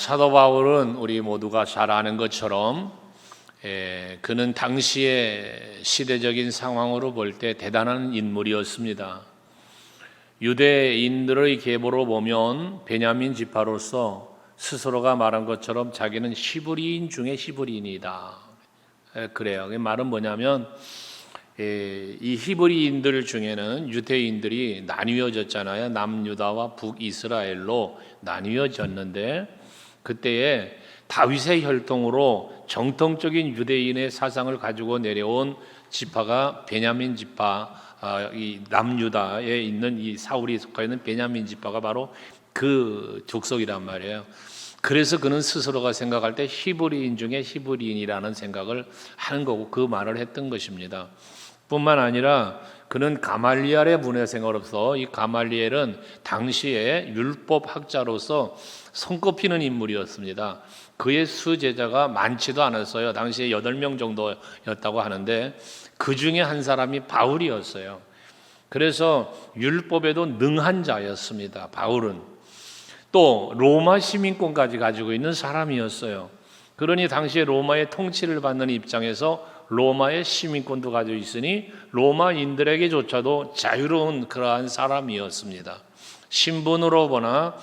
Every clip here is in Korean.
사도 바울은 우리 모두가 잘 아는 것처럼 그는 당시의 시대적인 상황으로 볼 때 대단한 인물이었습니다. 유대인들의 계보로 보면 베냐민 지파로서 스스로가 말한 것처럼 자기는 히브리인 중에 히브리인이다. 그래요. 그 말은 뭐냐면 이 히브리인들 중에는 유대인들이 나뉘어졌잖아요. 남유다와 북이스라엘로 나뉘어졌는데 그때에 다윗의 혈통으로 정통적인 유대인의 사상을 가지고 내려온 지파가 베냐민 지파, 이 남유다에 있는 이 사울이 속해 있는 베냐민 지파가 바로 그 족속이란 말이에요. 그래서 그는 스스로가 생각할 때 히브리인 중에 히브리인이라는 생각을 하는 거고 그 말을 했던 것입니다. 뿐만 아니라 그는 가말리엘의 문화생활로서 이 가말리엘은 당시에 율법 학자로서 손꼽히는 인물이었습니다. 그의 수제자가 많지도 않았어요. 당시에 8명 정도였다고 하는데 그 중에 한 사람이 바울이었어요. 그래서 율법에도 능한 자였습니다. 바울은 또 로마 시민권까지 가지고 있는 사람이었어요. 그러니 당시에 로마의 통치를 받는 입장에서 로마의 시민권도 가지고 있으니 로마인들에게조차도 자유로운 그러한 사람이었습니다. 신분으로 보나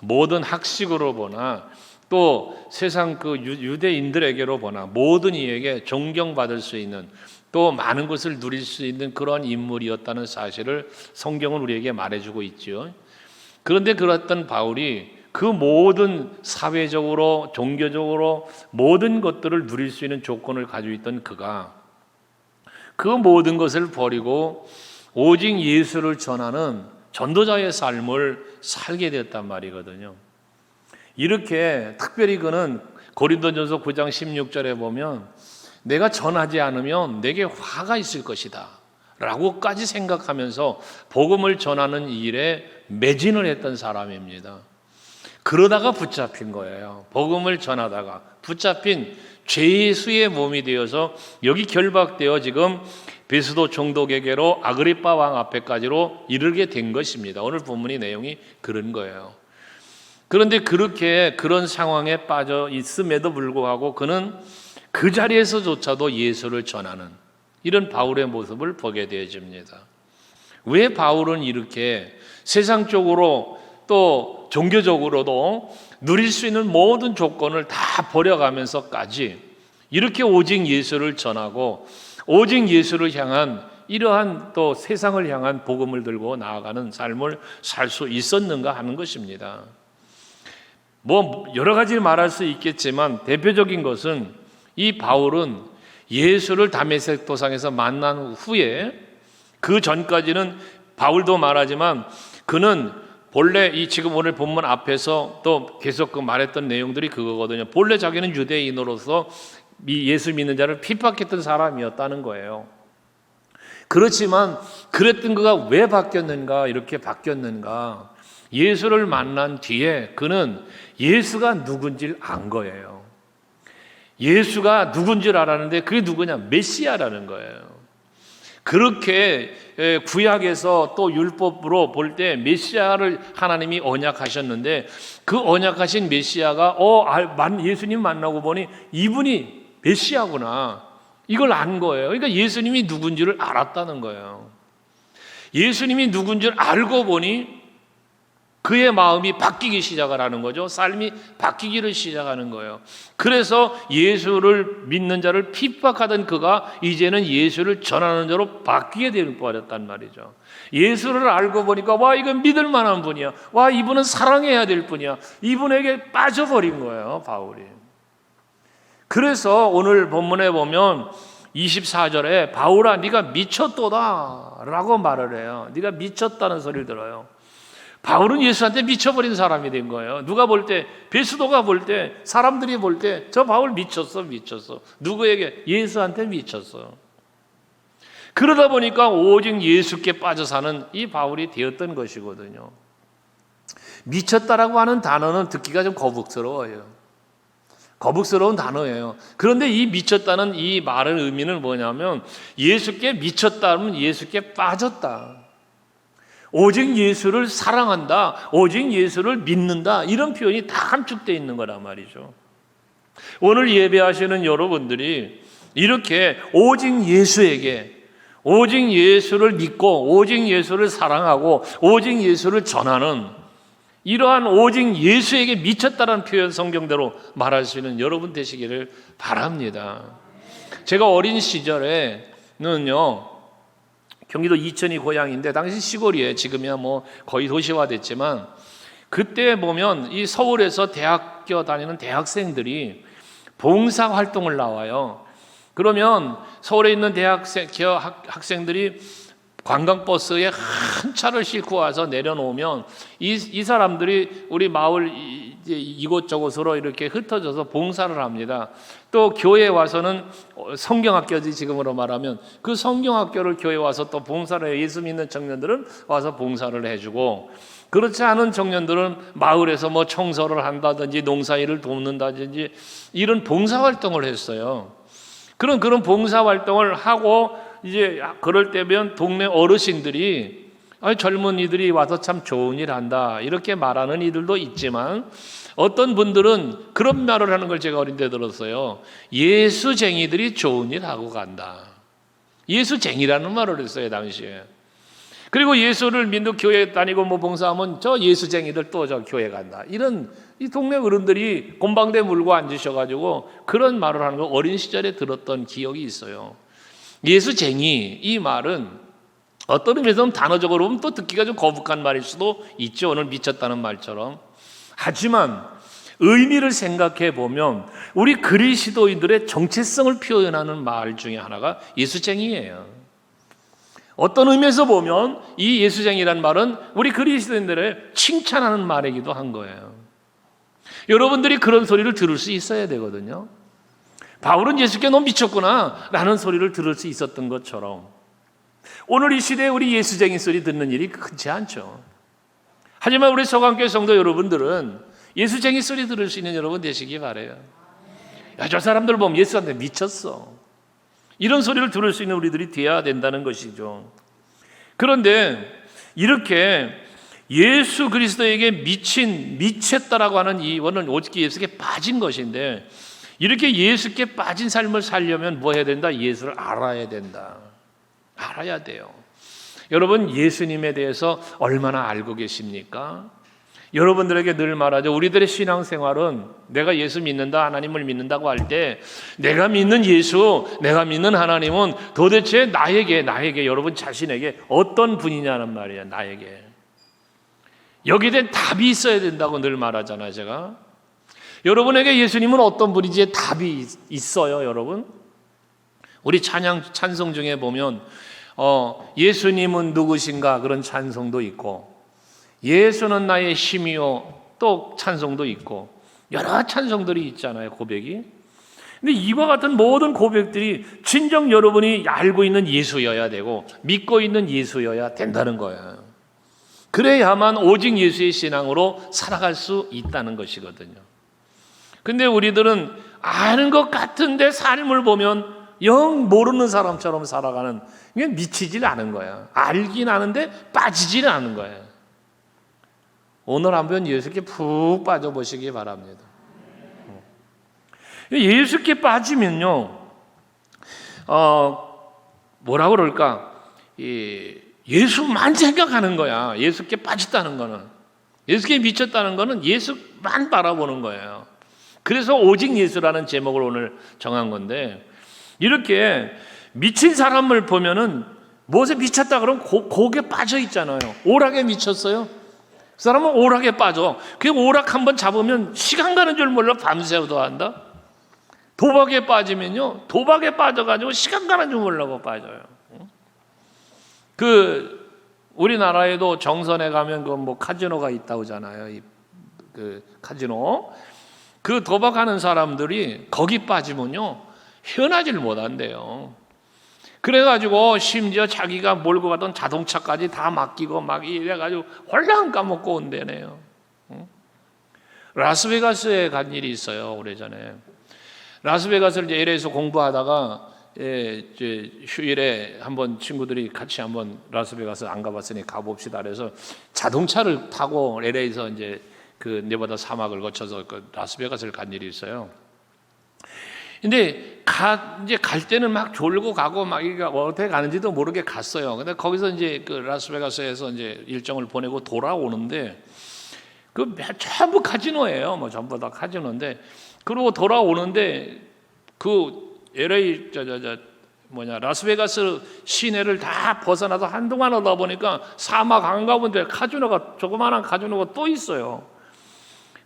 모든 학식으로 보나 또 세상 그 유대인들에게로 보나 모든 이에게 존경받을 수 있는 또 많은 것을 누릴 수 있는 그런 인물이었다는 사실을 성경은 우리에게 말해주고 있죠. 그런데 그랬던 바울이 그 모든 사회적으로 종교적으로 모든 것들을 누릴 수 있는 조건을 가지고 있던 그가 그 모든 것을 버리고 오직 예수를 전하는 전도자의 삶을 살게 되었단 말이거든요. 이렇게 특별히 그는 고린도전서 9장 16절에 보면 내가 전하지 않으면 내게 화가 있을 것이다 라고까지 생각하면서 복음을 전하는 일에 매진을 했던 사람입니다. 그러다가 붙잡힌 거예요. 복음을 전하다가 붙잡힌 죄수의 몸이 되어서 여기 결박되어 지금 베스도 총독에게로 아그리빠 왕 앞에까지로 이르게 된 것입니다. 오늘 본문의 내용이 그런 거예요. 그런데 그렇게 그런 상황에 빠져 있음에도 불구하고 그는 그 자리에서조차도 예수를 전하는 이런 바울의 모습을 보게 되어집니다. 왜 바울은 이렇게 세상적으로 또 종교적으로도 누릴 수 있는 모든 조건을 다 버려가면서까지 이렇게 오직 예수를 전하고 오직 예수를 향한 이러한 또 세상을 향한 복음을 들고 나아가는 삶을 살 수 있었는가 하는 것입니다. 뭐 여러 가지 말할 수 있겠지만 대표적인 것은 이 바울은 예수를 다메섹 도상에서 만난 후에 그 전까지는 바울도 말하지만 그는 본래 이 지금 오늘 본문 앞에서 또 계속 그 말했던 내용들이 그거거든요. 본래 자기는 유대인으로서 예수 믿는 자를 핍박했던 사람이었다는 거예요. 그렇지만 그랬던 그가 왜 바뀌었는가, 이렇게 바뀌었는가? 예수를 만난 뒤에 그는 예수가 누군지를 안 거예요. 예수가 누군지를 알았는데 그게 누구냐? 메시아라는 거예요. 그렇게 구약에서 또 율법으로 볼 때 메시아를 하나님이 언약하셨는데 그 언약하신 메시아가 예수님 만나고 보니 이분이 메시아구나 이걸 안 거예요. 그러니까 예수님이 누군지를 알았다는 거예요. 예수님이 누군지를 알고 보니 그의 마음이 바뀌기 시작을 하는 거죠. 삶이 바뀌기를 시작하는 거예요. 그래서 예수를 믿는 자를 핍박하던 그가 이제는 예수를 전하는 자로 바뀌게 되는 버렸단 말이죠. 예수를 알고 보니까 와 이건 믿을 만한 분이야. 와 이분은 사랑해야 될 분이야. 이분에게 빠져버린 거예요, 바울이. 그래서 오늘 본문에 보면 24절에 바울아 네가 미쳤도다 라고 말을 해요. 네가 미쳤다는 소리를 들어요. 바울은 예수한테 미쳐버린 사람이 된 거예요. 누가 볼 때, 베스도가 볼 때, 사람들이 볼 때 저 바울 미쳤어. 누구에게? 예수한테 미쳤어. 그러다 보니까 오직 예수께 빠져 사는 이 바울이 되었던 것이거든요. 미쳤다라고 하는 단어는 듣기가 좀 거북스러워요. 거북스러운 단어예요. 그런데 이 미쳤다는 이 말의 의미는 뭐냐면 예수께 미쳤다 하면 예수께 빠졌다. 오직 예수를 사랑한다, 오직 예수를 믿는다, 이런 표현이 다 함축되어 있는 거란 말이죠. 오늘 예배하시는 여러분들이 이렇게 오직 예수에게, 오직 예수를 믿고 오직 예수를 사랑하고 오직 예수를 전하는 이러한 오직 예수에게 미쳤다는 표현, 성경대로 말할 수 있는 여러분 되시기를 바랍니다. 제가 어린 시절에는요, 경기도 이천이 고향인데 당시 시골이에요. 지금이야 뭐 거의 도시화됐지만, 그때 보면 이 서울에서 대학교 다니는 대학생들이 봉사 활동을 나와요. 그러면 서울에 있는 학생들이 관광버스에 한 차를 싣고 와서 내려놓으면 이 사람들이 우리 마을 이곳저곳으로 이렇게 흩어져서 봉사를 합니다. 또 교회에 와서는 성경학교지, 지금으로 말하면 그 성경학교를 교회에 와서 또 봉사를 해요. 예수 믿는 청년들은 와서 봉사를 해주고, 그렇지 않은 청년들은 마을에서 뭐 청소를 한다든지 농사일을 돕는다든지 이런 봉사활동을 했어요. 그런 봉사활동을 하고 이제 그럴 때면 동네 어르신들이 젊은이들이 와서 참 좋은 일 한다 이렇게 말하는 이들도 있지만, 어떤 분들은 그런 말을 하는 걸 제가 어린 때 들었어요. 예수쟁이들이 좋은 일 하고 간다. 예수쟁이라는 말을 했어요, 당시에. 그리고 예수를 믿는 교회 다니고 뭐 봉사하면 저 예수쟁이들 또 저 교회 간다. 이런 이 동네 어른들이 곰방대 물고 앉으셔가지고 그런 말을 하는 걸 어린 시절에 들었던 기억이 있어요. 예수쟁이, 이 말은 어떤 의미에서는 단어적으로 보면 또 듣기가 좀 거북한 말일 수도 있죠. 오늘 미쳤다는 말처럼. 하지만 의미를 생각해 보면 우리 그리스도인들의 정체성을 표현하는 말 중에 하나가 예수쟁이예요. 어떤 의미에서 보면 이 예수쟁이란 말은 우리 그리스도인들의 칭찬하는 말이기도 한 거예요. 여러분들이 그런 소리를 들을 수 있어야 되거든요. 바울은 예수께 너 미쳤구나 라는 소리를 들을 수 있었던 것처럼 오늘 이 시대에 우리 예수쟁이 소리 듣는 일이 흔치 않죠. 하지만 우리 서강교회 성도 여러분들은 예수쟁이 소리 들을 수 있는 여러분 되시기 바라요. 야, 저 사람들 보면 예수한테 미쳤어, 이런 소리를 들을 수 있는 우리들이 되어야 된다는 것이죠. 그런데 이렇게 예수 그리스도에게 미쳤다라고 하는 이 원은 오직 예수께 빠진 것인데, 이렇게 예수께 빠진 삶을 살려면 뭐 해야 된다? 예수를 알아야 된다. 알아야 돼요. 여러분, 예수님에 대해서 얼마나 알고 계십니까? 여러분들에게 늘 말하죠. 우리들의 신앙생활은 내가 예수 믿는다, 하나님을 믿는다고 할 때 내가 믿는 예수, 내가 믿는 하나님은 도대체 나에게 여러분 자신에게 어떤 분이냐는 말이에요. 나에게 여기에 대한 답이 있어야 된다고 늘 말하잖아요. 제가 여러분에게 예수님은 어떤 분인지에 답이 있어요. 여러분, 우리 찬송 중에 보면 예수님은 누구신가 그런 찬송도 있고, 예수는 나의 힘이요 또 찬송도 있고, 여러 찬송들이 있잖아요, 고백이. 근데 이와 같은 모든 고백들이 진정 여러분이 알고 있는 예수여야 되고 믿고 있는 예수여야 된다는 거예요. 그래야만 오직 예수의 신앙으로 살아갈 수 있다는 것이거든요. 근데 우리들은 아는 것 같은데 삶을 보면 영 모르는 사람처럼 살아가는, 이게 미치질 않은 거야. 알긴 아는데 빠지질 않은 거예요. 오늘 한번 예수께 푹 빠져보시기 바랍니다. 예수께 빠지면요, 뭐라고 그럴까? 예수만 생각하는 거야. 예수께 빠졌다는 거는, 예수께 미쳤다는 거는 예수만 바라보는 거예요. 그래서 오직 예수라는 제목을 오늘 정한 건데, 이렇게 미친 사람을 보면은 무엇에 미쳤다 그러면 곡에 빠져 있잖아요. 오락에 미쳤어요. 그 사람은 오락에 빠져. 그 오락 한번 잡으면 시간 가는 줄 몰라 밤새워도 한다. 도박에 빠지면요, 도박에 빠져가지고 시간 가는 줄 모르고 빠져요. 우리나라에도 정선에 가면 뭐 카지노가 있다고 하잖아요. 그 카지노. 그 도박하는 사람들이 거기 빠지면요, 헤어나질 못한대요. 그래가지고 심지어 자기가 몰고 가던 자동차까지 다 맡기고 막 이래가지고 홀랑 까먹고 온대네요. 라스베가스에 간 일이 있어요, 오래전에. 라스베가스를 이제 LA에서 공부하다가 이제 휴일에 한번 친구들이 같이 한번 라스베가스 안 가봤으니 가봅시다. 그래서 자동차를 타고 LA에서 이제 그 네바다 사막을 거쳐서 그 라스베가스를 간 일이 있어요. 근데 이제 갈 때는 막 졸고 가고 막 이게 어떻게 가는지도 모르게 갔어요. 근데 거기서 이제 그 라스베가스에서 이제 일정을 보내고 돌아오는데 그 전부 카지노예요. 뭐 전부 다 카지노인데 그러고 돌아오는데 그 LA 라스베가스 시내를 다 벗어나서 한동안 오다 보니까 사막 한가운데 카지노가 조그마한 카지노가 또 있어요.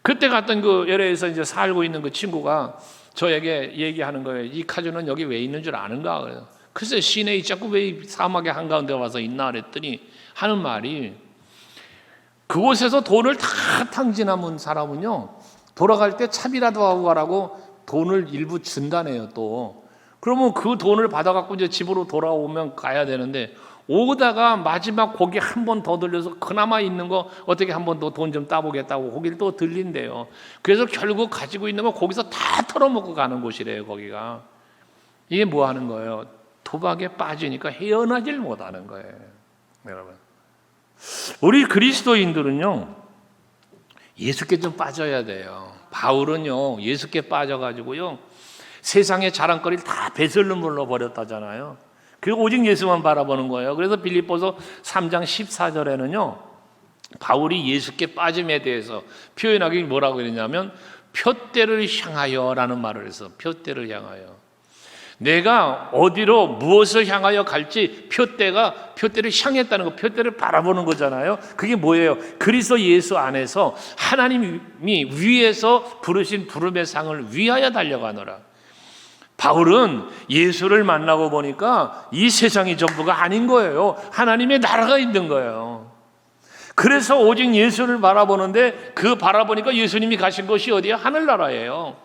그때 갔던 그 LA에서 이제 살고 있는 그 친구가 저에게 얘기하는 거예요. 이 카지노는 여기 왜 있는 줄 아는가? 그래요. 글쎄 시내에 자꾸 왜 사막의 한가운데 와서 있나 그랬더니 하는 말이 그곳에서 돈을 다 탕진하면 사람은요 돌아갈 때 차비라도 하고 가라고 돈을 일부 준다네요. 또 그러면 그 돈을 받아갖고 이제 집으로 돌아오면 가야 되는데 오다가 마지막 고기 한 번 더 들려서 그나마 있는 거 어떻게 한 번 더 돈 좀 따보겠다고 고기를 또 들린대요. 그래서 결국 가지고 있는 거 거기서 다 털어먹고 가는 곳이래요. 거기가 이게 뭐 하는 거예요? 도박에 빠지니까 헤어나질 못하는 거예요. 여러분, 우리 그리스도인들은요 예수께 좀 빠져야 돼요. 바울은요 예수께 빠져가지고요 세상의 자랑거리를 다 배설물로 버렸다잖아요. 그리고 오직 예수만 바라보는 거예요. 그래서 빌립보서 3장 14절에는요 바울이 예수께 빠짐에 대해서 표현하기 뭐라고 그랬냐면 표대를 향하여라는 말을 해서 표대를 향하여 내가 어디로 무엇을 향하여 갈지 표대를 향했다는 거, 표대를 바라보는 거잖아요. 그게 뭐예요? 그리스도 예수 안에서 하나님이 위에서 부르신 부름의 상을 위하여 달려가노라. 바울은 예수를 만나고 보니까 이 세상이 전부가 아닌 거예요. 하나님의 나라가 있는 거예요. 그래서 오직 예수를 바라보는데 그 바라보니까 예수님이 가신 곳이 어디야? 하늘나라예요.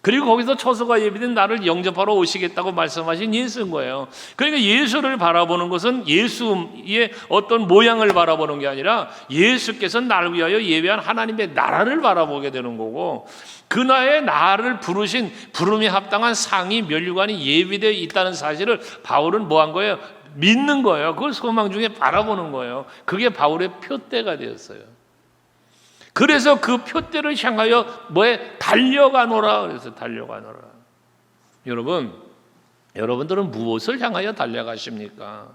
그리고 거기서 처소가 예비된 나를 영접하러 오시겠다고 말씀하신 예수인 거예요. 그러니까 예수를 바라보는 것은 예수의 어떤 모양을 바라보는 게 아니라 예수께서 나를 위하여 예비한 하나님의 나라를 바라보게 되는 거고 그 나를 부르신 부름에 합당한 상이 면류관이 예비되어 있다는 사실을 바울은 뭐 한 거예요? 믿는 거예요. 그걸 소망 중에 바라보는 거예요. 그게 바울의 표대가 되었어요. 그래서 그 표대를 향하여 달려가노라. 그래서 달려가노라. 여러분들은 무엇을 향하여 달려가십니까?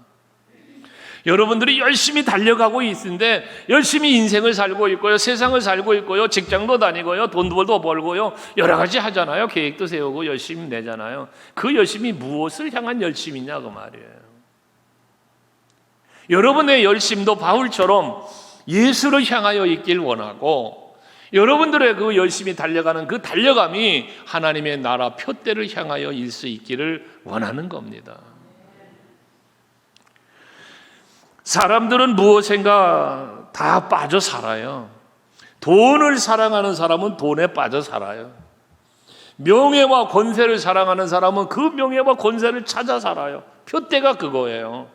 여러분들이 열심히 달려가고 있는데 열심히 인생을 살고 있고요, 세상을 살고 있고요, 직장도 다니고요, 돈도 벌고요, 여러 가지 하잖아요. 계획도 세우고 열심히 내잖아요. 그 열심이 무엇을 향한 열심이냐 그 말이에요. 여러분의 열심도 바울처럼 예수를 향하여 있길 원하고 여러분들의 그 열심히 달려가는 그 달려감이 하나님의 나라 표대를 향하여 일 수 있기를 원하는 겁니다. 사람들은 무엇인가 다 빠져 살아요. 돈을 사랑하는 사람은 돈에 빠져 살아요. 명예와 권세를 사랑하는 사람은 그 명예와 권세를 찾아 살아요. 표대가 그거예요.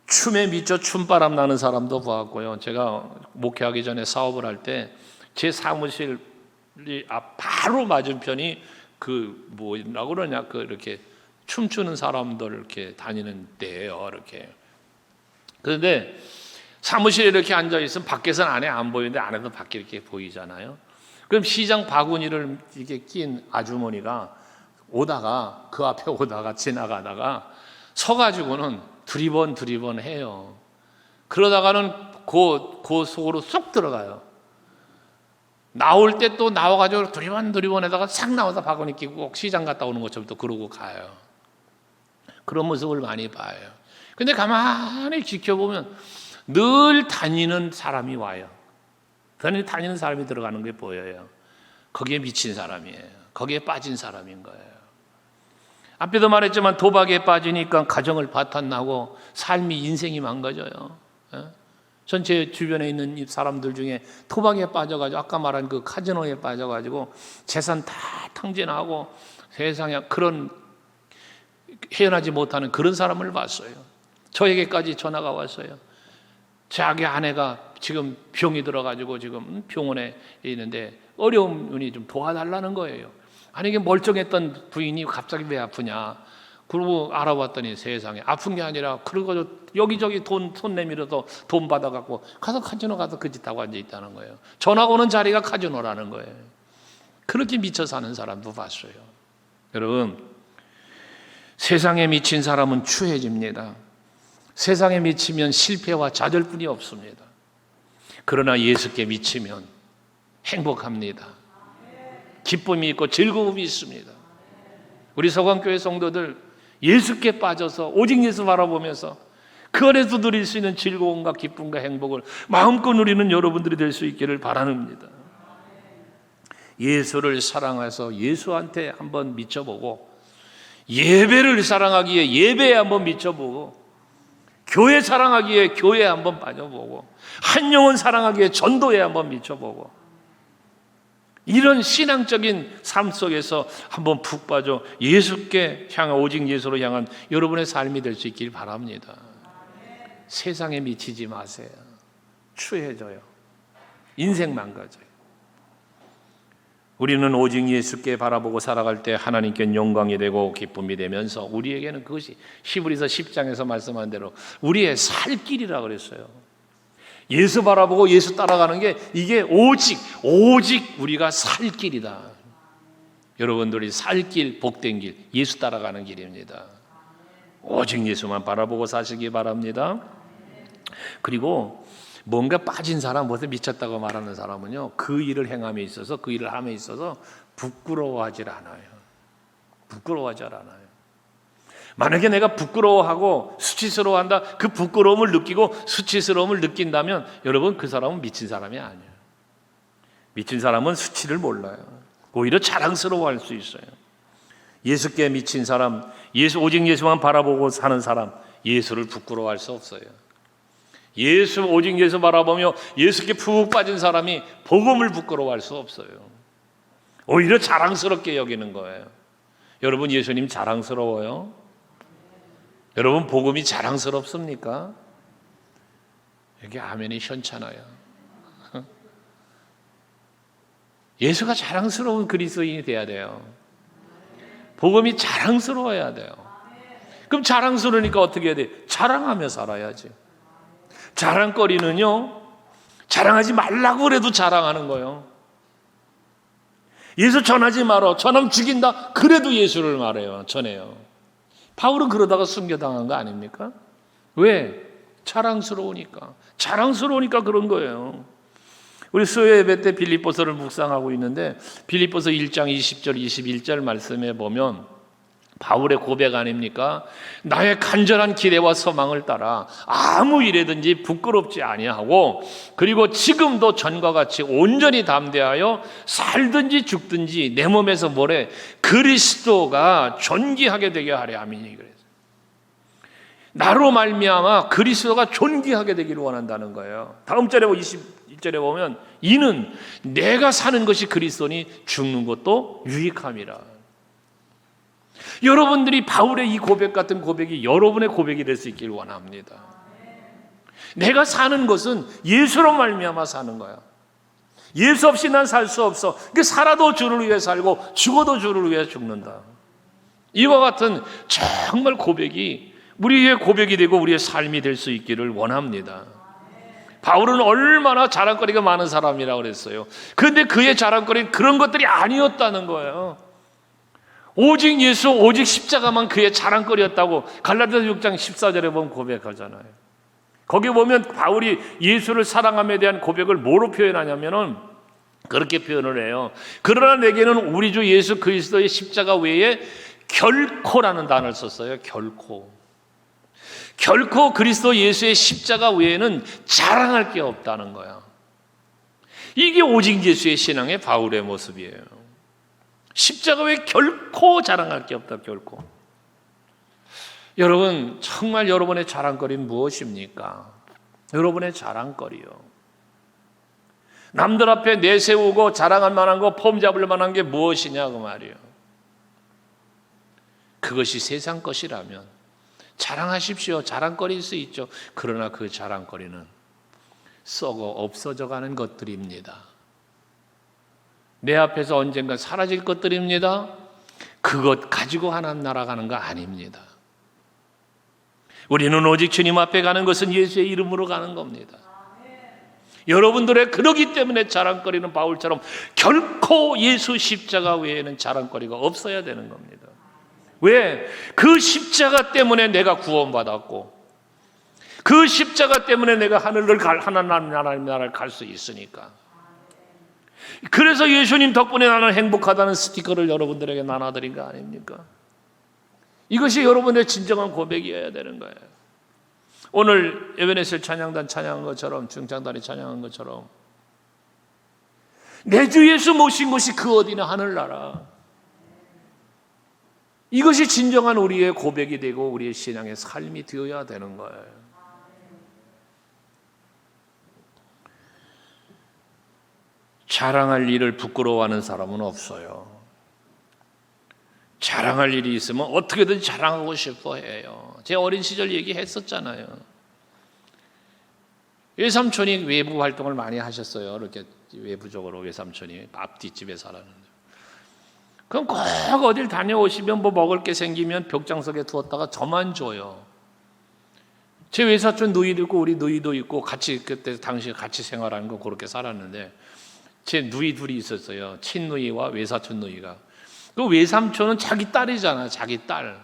춤에 미쳐 춤바람 나는 사람도 보았고요. 제가 목회하기 전에 사업을 할 때 제 사무실이 바로 맞은편이 그 뭐라고 그러냐 이렇게 춤추는 사람들 이렇게 다니는 데예요. 이렇게. 그런데 사무실에 이렇게 앉아 있으면 밖에서는 안에 안 보이는데 안에서 밖에 이렇게 보이잖아요. 그럼 시장 바구니를 이렇게 낀 아주머니가 오다가 그 앞에 오다가 지나가다가 서가지고는 두리번 해요. 그러다가는 그 속으로 쏙 들어가요. 나올 때 또 나와가지고 두리번 해다가 싹 나와서 바구니 끼고 꼭 시장 갔다 오는 것처럼 또 그러고 가요. 그런 모습을 많이 봐요. 근데 가만히 지켜보면 늘 다니는 사람이 와요. 다니는 사람이 들어가는 게 보여요. 거기에 미친 사람이에요. 거기에 빠진 사람인 거예요. 앞에도 말했지만 도박에 빠지니까 가정을 파탄나고 삶이 인생이 망가져요. 전 제 주변에 있는 사람들 중에 도박에 빠져가지고 아까 말한 그 카지노에 빠져가지고 재산 다 탕진하고 세상에 그런 헤어나지 못하는 그런 사람을 봤어요. 저에게까지 전화가 왔어요. 자기 아내가 지금 병이 들어가지고 지금 병원에 있는데 어려움이 좀 도와달라는 거예요. 아니 이게 멀쩡했던 부인이 갑자기 왜 아프냐? 그러고 알아봤더니 세상에 아픈 게 아니라 그러고 여기저기 손 내밀어서 돈 받아갖고 가서 카지노 가서 그 짓 하고 앉아 있다는 거예요. 전화 오는 자리가 카지노라는 거예요. 그렇게 미쳐 사는 사람도 봤어요. 여러분, 세상에 미친 사람은 추해집니다. 세상에 미치면 실패와 좌절뿐이 없습니다. 그러나 예수께 미치면 행복합니다. 기쁨이 있고 즐거움이 있습니다. 우리 서강교회 성도들 예수께 빠져서 오직 예수 바라보면서 그 안에서 누릴 수 있는 즐거움과 기쁨과 행복을 마음껏 누리는 여러분들이 될 수 있기를 바랍니다. 예수를 사랑해서 예수한테 한번 미쳐보고, 예배를 사랑하기에 예배에 한번 미쳐보고, 교회 사랑하기에 교회에 한번 빠져보고, 한 영혼 사랑하기에 전도에 한번 미쳐보고, 이런 신앙적인 삶 속에서 한번 푹 빠져 예수께 향한, 오직 예수로 향한 여러분의 삶이 될 수 있길 바랍니다. 세상에 미치지 마세요. 추해져요. 인생 망가져요. 우리는 오직 예수께 바라보고 살아갈 때 하나님께 영광이 되고 기쁨이 되면서 우리에게는 그것이 히브리서 10장에서 말씀한 대로 우리의 살 길이라고 그랬어요. 예수 바라보고 예수 따라가는 게 이게 오직 우리가 살 길이다. 여러분들이 살 길, 복된 길, 예수 따라가는 길입니다. 오직 예수만 바라보고 사시기 바랍니다. 그리고 뭔가 빠진 사람, 무엇에 미쳤다고 말하는 사람은요, 그 일을 행함에 있어서, 그 일을 함에 있어서 부끄러워하지 않아요. 부끄러워하지 않아요. 만약에 내가 부끄러워하고 수치스러워한다, 그 부끄러움을 느끼고 수치스러움을 느낀다면 여러분, 그 사람은 미친 사람이 아니에요. 미친 사람은 수치를 몰라요. 오히려 자랑스러워할 수 있어요. 예수께 미친 사람, 오직 예수만 바라보고 사는 사람, 예수를 부끄러워할 수 없어요. 오직 예수 바라보며 예수께 푹 빠진 사람이 복음을 부끄러워할 수 없어요. 오히려 자랑스럽게 여기는 거예요. 여러분, 예수님 자랑스러워요? 여러분, 복음이 자랑스럽습니까? 여기 아멘이 현찮아요. 예수가 자랑스러운 그리스도인이 돼야 돼요. 복음이 자랑스러워야 돼요. 그럼 자랑스러우니까 어떻게 해야 돼? 자랑하며 살아야지. 자랑거리는요, 자랑하지 말라고 그래도 자랑하는 거예요. 예수 전하지 말어, 전하면 죽인다, 그래도 예수를 말해요, 전해요. 바울은 그러다가 순교당한 거 아닙니까? 왜? 자랑스러우니까 그런 거예요. 우리 수요 예배 때 빌립보서를 묵상하고 있는데 빌립보서 1장 20절 21절 말씀에 보면 바울의 고백 아닙니까? 나의 간절한 기대와 소망을 따라 아무 일에든지 부끄럽지 아니하고, 그리고 지금도 전과 같이 온전히 담대하여 살든지 죽든지 내 몸에서 뭐래? 그리스도가 존귀하게 되게 하려 함이니. 그래서 나로 말미암아 그리스도가 존귀하게 되기를 원한다는 거예요. 다음 절에 21절에 보면 이는 내가 사는 것이 그리스도니 죽는 것도 유익함이라. 여러분들이 바울의 이 고백 같은 고백이 여러분의 고백이 될 수 있길 원합니다. 내가 사는 것은 예수로 말미암아 사는 거야. 예수 없이 난 살 수 없어. 그러니까 살아도 주를 위해 살고 죽어도 주를 위해 죽는다. 이와 같은 정말 고백이 우리의 고백이 되고 우리의 삶이 될 수 있기를 원합니다. 바울은 얼마나 자랑거리가 많은 사람이라고 그랬어요. 그런데 그의 자랑거리는 그런 것들이 아니었다는 거예요. 오직 예수, 오직 십자가만 그의 자랑거리였다고 갈라디아서 6장 14절에 보면 고백하잖아요. 거기 보면 바울이 예수를 사랑함에 대한 고백을 뭐로 표현하냐면은 그렇게 표현을 해요. 그러나 내게는 우리 주 예수 그리스도의 십자가 외에 결코라는 단어를 썼어요. 결코 그리스도 예수의 십자가 외에는 자랑할 게 없다는 거야. 이게 오직 예수의 신앙의 바울의 모습이에요. 십자가 외에 결코 자랑할 게 없다. 결코. 여러분, 정말 여러분의 자랑거리는 무엇입니까? 여러분의 자랑거리요, 남들 앞에 내세우고 자랑할 만한 거, 폼 잡을 만한 게 무엇이냐 그 말이에요. 그것이 세상 것이라면 자랑하십시오. 자랑거리일 수 있죠. 그러나 그 자랑거리는 썩어 없어져가는 것들입니다. 내 앞에서 언젠가 사라질 것들입니다. 그것 가지고 하나님 나라 가는 거 아닙니다. 우리는 오직 주님 앞에 가는 것은 예수의 이름으로 가는 겁니다. 여러분들의 그러기 때문에 자랑거리는 바울처럼 결코 예수 십자가 외에는 자랑거리가 없어야 되는 겁니다. 왜? 그 십자가 때문에 내가 구원받았고 그 십자가 때문에 내가 하나님 나라를 갈 수 있으니까. 그래서 예수님 덕분에 나는 행복하다는 스티커를 여러분들에게 나눠드린 거 아닙니까? 이것이 여러분의 진정한 고백이어야 되는 거예요. 오늘 에베네셀 찬양단 찬양한 것처럼, 중창단이 찬양한 것처럼 내 주 예수 모신 곳이 그 어디나 하늘나라. 이것이 진정한 우리의 고백이 되고 우리의 신앙의 삶이 되어야 되는 거예요. 자랑할 일을 부끄러워하는 사람은 없어요. 자랑할 일이 있으면 어떻게든 자랑하고 싶어 해요. 제 어린 시절 얘기했었잖아요. 외삼촌이 외부 활동을 많이 하셨어요. 이렇게 외부적으로 외삼촌이 앞뒷집에 살았는데. 그럼 꼭 어딜 다녀오시면 뭐 먹을 게 생기면 벽장석에 두었다가 저만 줘요. 제 외사촌 누이도 있고 우리 누이도 있고 같이 그때 당시에 같이 생활하는 거 그렇게 살았는데 제 누이 둘이 있었어요. 친누이와 외사촌 누이가. 그 외삼촌은 자기 딸이잖아, 자기 딸.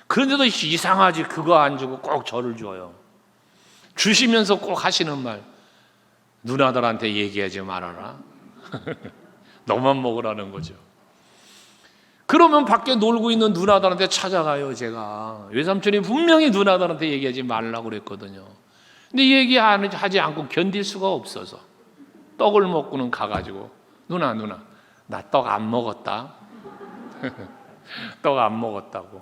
그런데도 이상하지, 그거 안 주고 꼭 저를 줘요. 주시면서 꼭 하시는 말, 누나들한테 얘기하지 말아라. 너만 먹으라는 거죠. 그러면 밖에 놀고 있는 누나들한테 찾아가요, 제가. 외삼촌이 분명히 누나들한테 얘기하지 말라고 그랬거든요. 근데 얘기하지 않고 견딜 수가 없어서 떡을 먹고는 가가지고 누나 나 떡 안 먹었다. 떡 안 먹었다고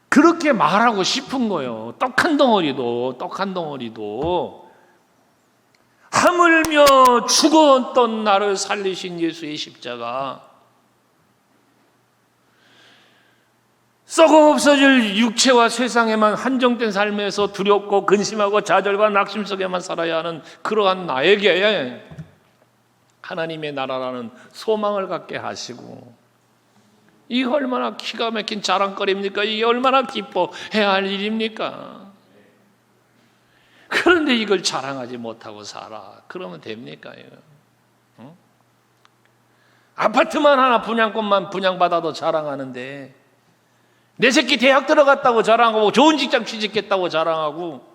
그렇게 말하고 싶은 거예요. 떡 한 덩어리도 하물며 죽었던 나를 살리신 예수의 십자가, 썩어 없어질 육체와 세상에만 한정된 삶에서 두렵고 근심하고 좌절과 낙심 속에만 살아야 하는 그러한 나에게 하나님의 나라라는 소망을 갖게 하시고, 이게 얼마나 기가 막힌 자랑거리입니까? 이게 얼마나 기뻐해야 할 일입니까? 그런데 이걸 자랑하지 못하고 살아. 그러면 됩니까? 응? 아파트만 하나 분양권만 분양받아도 자랑하는데 내 새끼 대학 들어갔다고 자랑하고 좋은 직장 취직했다고 자랑하고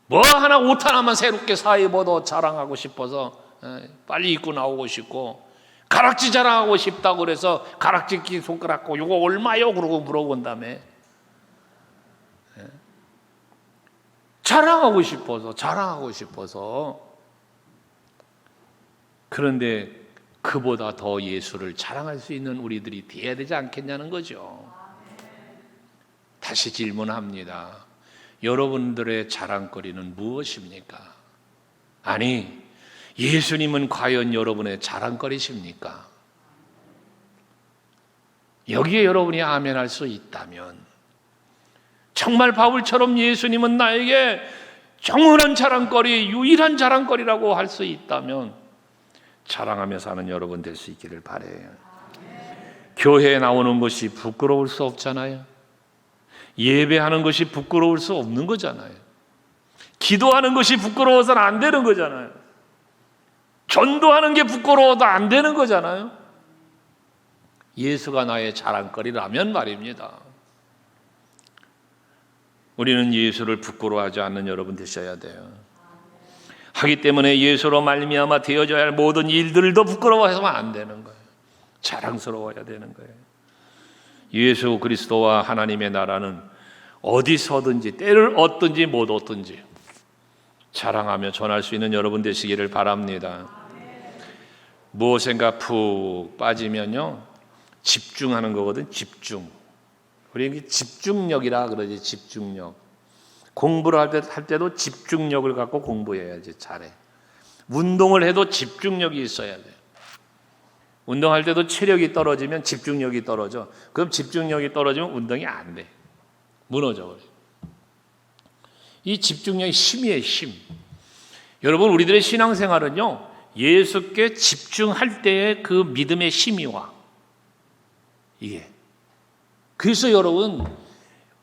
뭐 하나 옷 하나만 새롭게 사 입어도 자랑하고 싶어서 빨리 입고 나오고 싶고, 가락지 자랑하고 싶다고 그래서 가락지 낀 손가락 고 이거 얼마요? 그러고 물어본 다음에 자랑하고 싶어서. 그런데 그보다 더 예수를 자랑할 수 있는 우리들이 되어야 되지 않겠냐는 거죠. 다시 질문합니다. 여러분들의 자랑거리는 무엇입니까? 아니, 예수님은 과연 여러분의 자랑거리십니까? 여기에 여러분이 아멘할 수 있다면, 정말 바울처럼 예수님은 나에게 정확한 자랑거리, 유일한 자랑거리라고 할 수 있다면 자랑하며 사는 여러분 될 수 있기를 바라요. 교회에 나오는 것이 부끄러울 수 없잖아요. 예배하는 것이 부끄러울 수 없는 거잖아요. 기도하는 것이 부끄러워서는 안 되는 거잖아요. 전도하는 게 부끄러워도 안 되는 거잖아요. 예수가 나의 자랑거리라면 말입니다. 우리는 예수를 부끄러워하지 않는 여러분 되셔야 돼요. 하기 때문에 예수로 말미암아 되어져야 할 모든 일들도 부끄러워해서는 안 되는 거예요. 자랑스러워야 되는 거예요. 예수 그리스도와 하나님의 나라는 어디서든지 때를 얻든지 못 얻든지 자랑하며 전할 수 있는 여러분 되시기를 바랍니다. 무엇인가 푹 빠지면요, 집중하는 거거든. 집중. 우리 집중력이라 그러지. 집중력. 공부를 할 때도 집중력을 갖고 공부해야지 잘해. 운동을 해도 집중력이 있어야 돼. 운동할 때도 체력이 떨어지면 집중력이 떨어져. 그럼 집중력이 떨어지면 운동이 안 돼. 무너져 버려. 이 집중력이 힘이에요, 힘. 여러분, 우리들의 신앙생활은요, 예수께 집중할 때의 그 믿음의 힘이 와. 이게. 그래서 여러분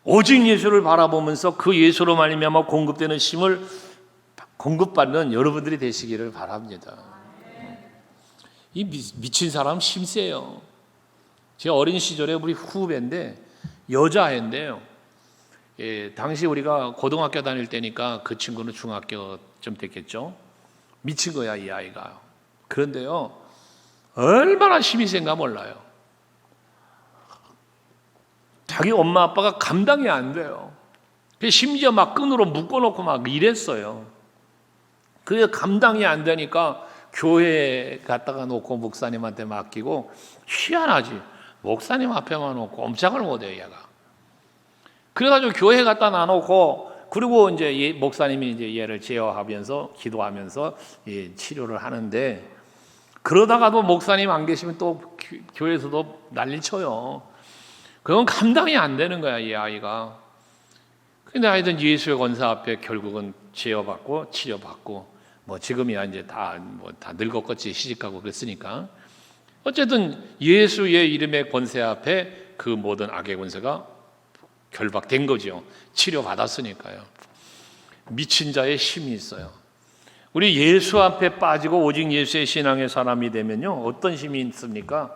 오직 예수를 바라보면서 그 예수로 말미암아 공급되는 힘을 공급받는 여러분들이 되시기를 바랍니다. 이 미친 사람 힘세요. 제 어린 시절에 우리 후배인데 여자애인데요. 당시 우리가 고등학교 다닐 때니까 그 친구는 중학교쯤 됐겠죠. 미친 거야 이 아이가. 그런데요 얼마나 힘이 센가 몰라요. 자기 엄마 아빠가 감당이 안 돼요. 심지어 막 끈으로 묶어놓고 막 이랬어요. 그게 감당이 안 되니까 교회에 갖다가 놓고 목사님한테 맡기고, 희한하지 목사님 앞에만 놓고 꼼짝을 못해요 얘가. 그래가지고 교회에 갖다 놔놓고, 그리고 이제 목사님이 이제 얘를 제어하면서 기도하면서 치료를 하는데, 그러다가도 목사님 안 계시면 또 교회에서도 난리쳐요. 그건 감당이 안 되는 거야 이 아이가. 근데 하여튼 예수의 권세 앞에 결국은 제어받고 치료받고, 뭐 지금이야 이제 다 늙었겠지, 시집가고 그랬으니까. 어쨌든 예수의 이름의 권세 앞에 그 모든 악의 권세가 결박된 거죠. 치료받았으니까요. 미친 자의 힘이 있어요. 우리 예수 앞에 빠지고 오직 예수의 신앙의 사람이 되면요 어떤 힘이 있습니까?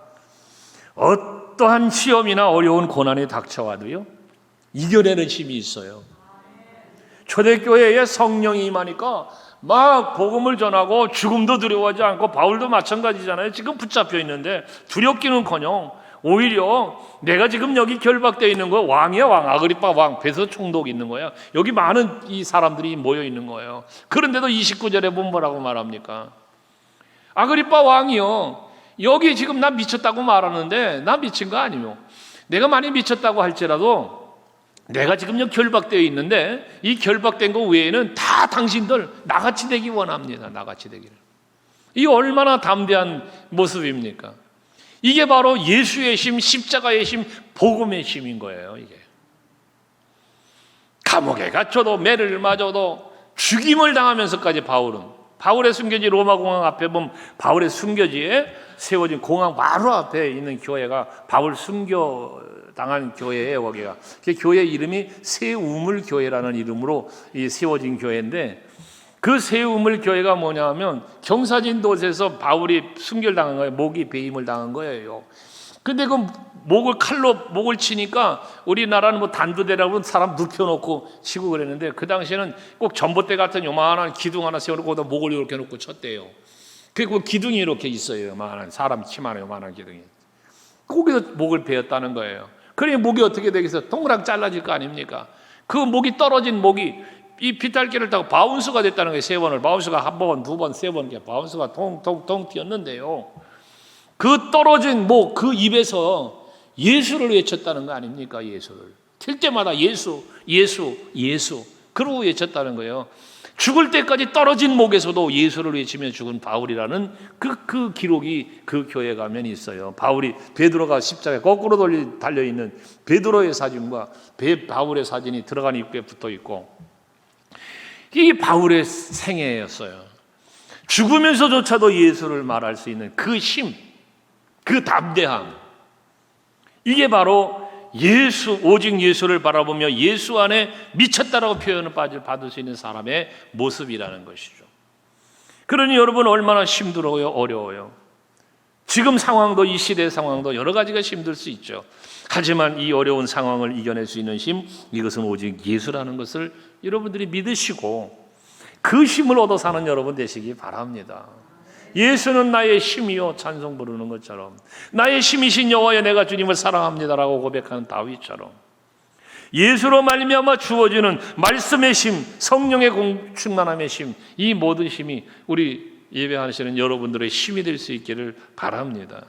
어떠한 시험이나 어려운 고난이 닥쳐와도요 이겨내는 힘이 있어요. 초대교회에 성령이 임하니까 막 복음을 전하고 죽음도 두려워하지 않고, 바울도 마찬가지잖아요. 지금 붙잡혀 있는데 두렵기는커녕 오히려 내가 지금 여기 결박되어 있는 거, 왕이야 왕, 아그리빠 왕, 베소 총독 있는 거야. 여기 많은 이 사람들이 모여 있는 거예요. 그런데도 29절에 보면 뭐라고 말합니까? 아그리빠 왕이요, 여기 지금 나 미쳤다고 말하는데 나 미친 거 아니요. 내가 많이 미쳤다고 할지라도 내가 지금 여기 결박되어 있는데 이 결박된 거 외에는 다 당신들 나같이 되기 원합니다. 나같이 되기를. 이 얼마나 담대한 모습입니까? 이게 바로 예수의 힘, 십자가의 힘, 복음의 힘인 거예요. 이게 감옥에 갇혀도 매를 맞아도 죽임을 당하면서까지 바울의 순교지 로마 공항 앞에 보면 바울의 순교지에 세워진 공항 바로 앞에 있는 교회가 바울 순교 당한 교회예요. 거기가 그 교회 이름이 새우물 교회라는 이름으로 세워진 교회인데, 그 새우물 교회가 뭐냐면 경사진 돛에서 바울이 순교당한 거예요. 목이 배임을 당한 거예요. 근데 그 칼로 목을 치니까 우리나라는 뭐 단두대라고 사람 눕혀놓고 치고 그랬는데, 그 당시에는 꼭 전봇대 같은 요만한 기둥 하나 세워놓고 거기다 목을 이렇게 놓고 쳤대요. 그 기둥이 이렇게 있어요. 요만한 사람 키만한 요만한 기둥이. 거기서 목을 베었다는 거예요. 그러니 목이 어떻게 되겠어요? 동그랗게 잘라질 거 아닙니까? 그 목이 떨어진 목이 이 비탈길을 타고 바운스가 됐다는 거예요. 세 번을. 바운스가 한 번, 두 번, 세 번, 바운스가 통통통 튀었는데요. 그 떨어진 목, 그 입에서 예수를 외쳤다는 거 아닙니까? 예수를. 튈 때마다 예수, 예수, 예수. 그러고 외쳤다는 거예요. 죽을 때까지 떨어진 목에서도 예수를 외치며 죽은 바울이라는 그 기록이 그 교회 가면 있어요. 베드로가 십자가에 거꾸로 달려있는 베드로의 사진과 바울의 사진이 들어간 입구에 붙어 있고, 이게 바울의 생애였어요. 죽으면서조차도 예수를 말할 수 있는 그 힘, 그 담대함, 이게 바로 오직 예수를 바라보며 예수 안에 미쳤다라고 표현을 받을 수 있는 사람의 모습이라는 것이죠. 그러니 여러분 얼마나 힘들어요, 어려워요. 지금 상황도, 이 시대 상황도 여러 가지가 힘들 수 있죠. 하지만 이 어려운 상황을 이겨낼 수 있는 힘, 이것은 오직 예수라는 것을 여러분들이 믿으시고 그 힘을 얻어 사는 여러분 되시기 바랍니다. 예수는 나의 힘이요, 찬송 부르는 것처럼 나의 힘이신 여호와여 내가 주님을 사랑합니다라고 고백하는 다윗처럼 예수로 말미암아 주어지는 말씀의 힘, 성령의 충만함의 힘, 이 모든 힘이 우리 예배하시는 여러분들의 힘이 될 수 있기를 바랍니다.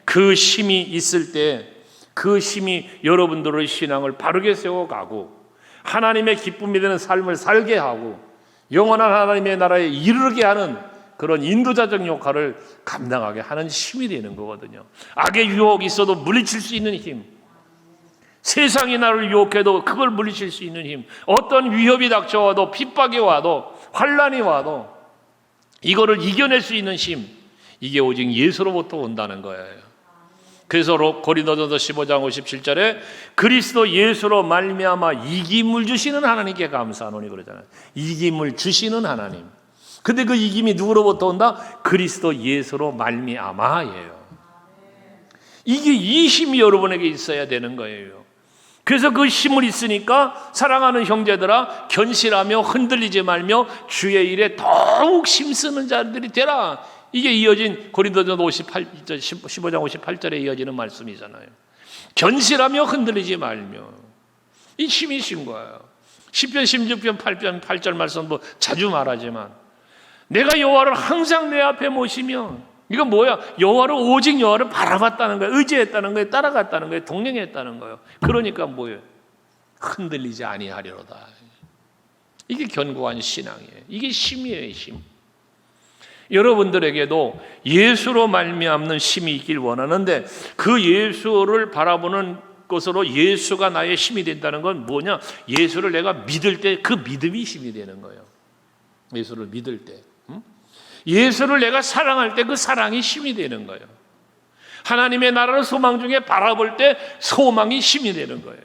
그 힘이 있을 때 그 힘이 여러분들의 신앙을 바르게 세워가고 하나님의 기쁨이 되는 삶을 살게 하고 영원한 하나님의 나라에 이르게 하는 그런 인도자적 역할을 감당하게 하는 힘이 되는 거거든요. 악의 유혹이 있어도 물리칠 수 있는 힘, 세상이 나를 유혹해도 그걸 물리칠 수 있는 힘, 어떤 위협이 닥쳐와도 핍박이 와도 환난이 와도 이거를 이겨낼 수 있는 힘, 이게 오직 예수로부터 온다는 거예요. 그래서 고린도전서 15장 57절에 그리스도 예수로 말미암아 이김을 주시는 하나님께 감사하노니 그러잖아요. 이김을 주시는 하나님. 근데 그 이김이 누구로부터 온다? 그리스도 예수로 말미암아예요. 이게 이 힘이 여러분에게 있어야 되는 거예요. 그래서 그 힘을 있으니까 사랑하는 형제들아 견실하며 흔들리지 말며 주의 일에 더욱 힘쓰는 자들이 되라. 이게 이어진 고린도전서 15장 58절에 이어지는 말씀이잖아요. 견실하며 흔들리지 말며, 이 힘이신 거예요. 시편 16편 8절 말씀도 자주 말하지만 내가 여호와를 항상 내 앞에 모시면, 이건 뭐야? 오직 여호와를 바라봤다는 거예요. 의지했다는 거예요. 따라갔다는 거예요. 동행했다는 거예요. 그러니까 뭐예요? 흔들리지 아니하리로다. 이게 견고한 신앙이에요. 이게 힘이에요, 힘. 여러분들에게도 예수로 말미암는 힘이 있길 원하는데, 그 예수를 바라보는 것으로 예수가 나의 힘이 된다는 건 뭐냐? 예수를 내가 믿을 때 그 믿음이 힘이 되는 거예요. 예수를 믿을 때, 예수를 내가 사랑할 때 그 사랑이 힘이 되는 거예요. 하나님의 나라를 소망 중에 바라볼 때 소망이 힘이 되는 거예요.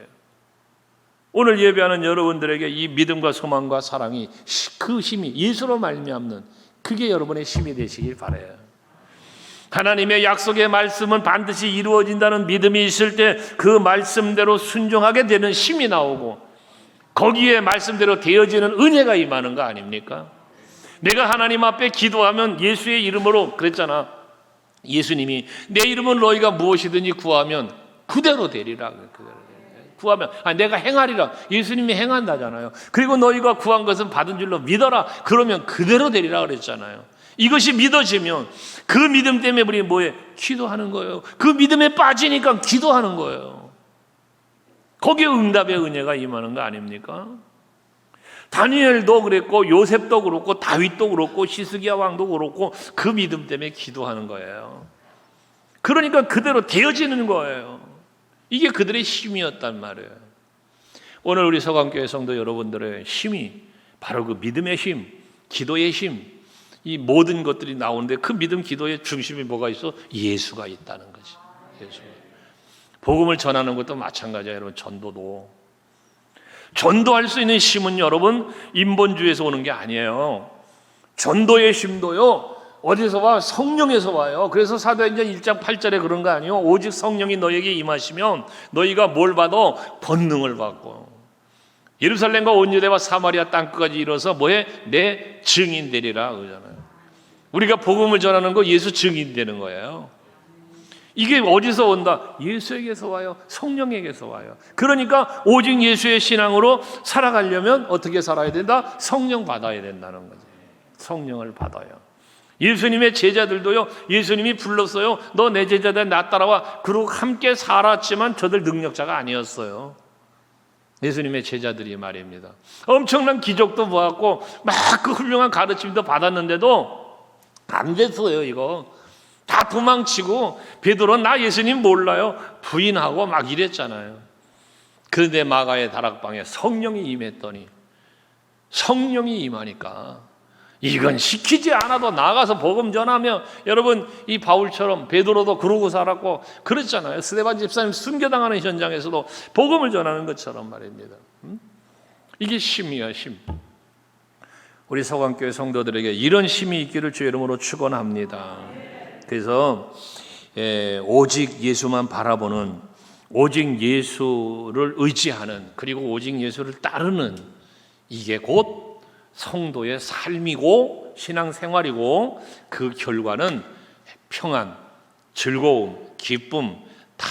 오늘 예배하는 여러분들에게 이 믿음과 소망과 사랑이, 그 힘이 예수로 말미암는, 그게 여러분의 힘이 되시길 바라요. 하나님의 약속의 말씀은 반드시 이루어진다는 믿음이 있을 때 그 말씀대로 순종하게 되는 힘이 나오고, 거기에 말씀대로 되어지는 은혜가 임하는 거 아닙니까? 내가 하나님 앞에 기도하면 예수의 이름으로, 그랬잖아, 예수님이 내 이름은 너희가 무엇이든지 구하면 그대로 되리라. 구하면 내가 행하리라. 예수님이 행한다잖아요. 그리고 너희가 구한 것은 받은 줄로 믿어라. 그러면 그대로 되리라 그랬잖아요. 이것이 믿어지면 그 믿음 때문에 우리 뭐에 기도하는 거예요. 그 믿음에 빠지니까 기도하는 거예요. 거기에 응답의 은혜가 임하는 거 아닙니까? 다니엘도 그랬고, 요셉도 그렇고, 다윗도 그렇고, 히스기야 왕도 그렇고, 그 믿음 때문에 기도하는 거예요. 그러니까 그대로 되어지는 거예요. 이게 그들의 힘이었단 말이에요. 오늘 우리 서강교회 성도 여러분들의 힘이 바로 그 믿음의 힘, 기도의 힘, 이 모든 것들이 나오는데, 그 믿음, 기도의 중심이 뭐가 있어? 예수가 있다는 거지. 예수. 복음을 전하는 것도 마찬가지예요. 여러분, 전도할 수 있는 힘은 여러분 인본주의에서 오는 게 아니에요. 전도의 힘도요, 어디서 와? 성령에서 와요. 그래서 사도행전 1장 8절에 그런 거 아니에요? 오직 성령이 너에게 임하시면 너희가 뭘 받아? 권능을 받고, 예루살렘과 온 유대와 사마리아 땅끝까지 이뤄서 뭐해? 내 증인 되리라 그러잖아요. 우리가 복음을 전하는 거 예수 증인 되는 거예요. 이게 어디서 온다? 예수에게서 와요. 성령에게서 와요. 그러니까 오직 예수의 신앙으로 살아가려면 어떻게 살아야 된다? 성령 받아야 된다는 거죠. 성령을 받아요. 예수님의 제자들도요, 예수님이 불렀어요. 너 내 제자들 나 따라와. 그러고 함께 살았지만 저들 능력자가 아니었어요. 예수님의 제자들이 말입니다. 엄청난 기적도 보았고 막 그 훌륭한 가르침도 받았는데도 안 됐어요. 이거 다 도망치고, 베드로는 나 예수님 몰라요 부인하고 막 이랬잖아요. 그런데 마가의 다락방에 성령이 임했더니, 성령이 임하니까 이건 시키지 않아도 나가서 복음 전하며, 여러분 이 바울처럼 베드로도 그러고 살았고 그랬잖아요. 스데반 집사님 순교당하는 현장에서도 복음을 전하는 것처럼 말입니다. 이게 힘이야, 힘. 우리 서강교회 성도들에게 이런 힘이 있기를 주의 이름으로 축원합니다. 그래서 오직 예수만 바라보는, 오직 예수를 의지하는, 그리고 오직 예수를 따르는, 이게 곧 성도의 삶이고 신앙생활이고, 그 결과는 평안, 즐거움, 기쁨, 다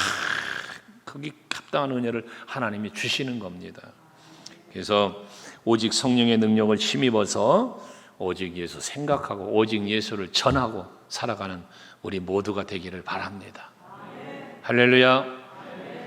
거기 합당한 은혜를 하나님이 주시는 겁니다. 그래서 오직 성령의 능력을 힘입어서 오직 예수 생각하고 오직 예수를 전하고 살아가는 우리 모두가 되기를 바랍니다. 할렐루야.